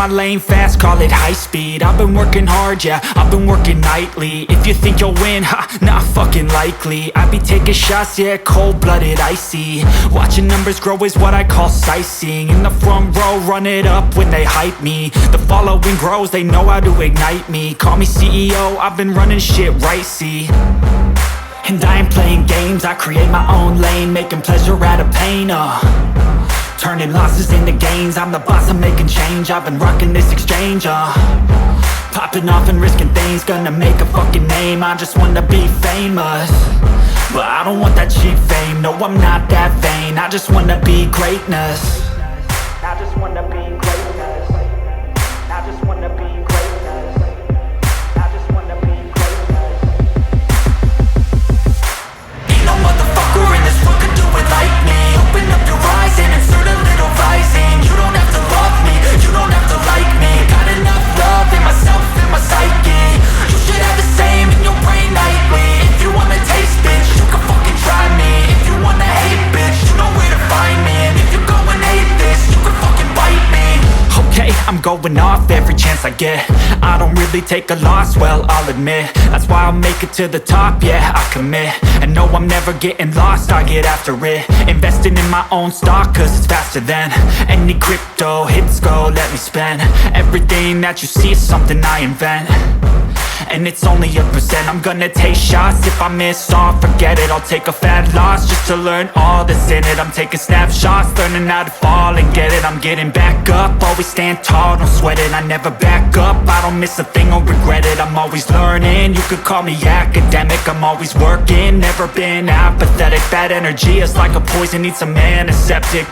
my lane fast, call it high speed. I've been working hard, yeah, I've been working nightly. If you think you'll win, ha, not fucking likely. I be taking shots, yeah, cold-blooded, icy. Watching numbers grow is what I call sightseeing. In the front row, run it up when they hype me. The following grows, they know how to ignite me. Call me CEO, I've been running shit right, see. And I ain't playing games, I create my own lane, making pleasure out of pain, turning losses into gains. I'm the boss, I'm making change. I've been rocking this exchange, popping off and risking things. Gonna make a fucking name. I just wanna be famous, but I don't want that cheap fame. No, I'm not that vain. I just wanna be greatness. I just wanna be greatness. I just wanna be greatness. I just wanna be greatness. Ain't no motherfucker in this world could do it like me. Open up your eyes and insert a little rising. You don't have to love me, you don't have to like me. Got enough love in myself and my psyche. You should have the same in your brain nightly. If you wanna taste, bitch, you can fucking try me. If you wanna hate, bitch, you know where to find me. And if you go and hate this, you can fucking bite me. Okay, I'm going off every chance I get. I don't really take a loss, well, I'll admit. That's why I'll make it to the top, yeah, I commit. And no, I'm never getting lost, I get after it. Investing in my own stock, cause it's faster than any crypto hits go, let me spend. Everything that you see is something I invent, and it's only a percent. I'm gonna take shots, if I miss all, forget it. I'll take a fat loss just to learn all that's in it. I'm taking snapshots, learning how to fall and get it. I'm getting back up, always stand tall, don't sweat it. I never back up, I don't miss a thing or regret it. I'm always learning, you could call me academic. I'm always working, never been apathetic. Bad energy is like a poison, needs some antiseptic.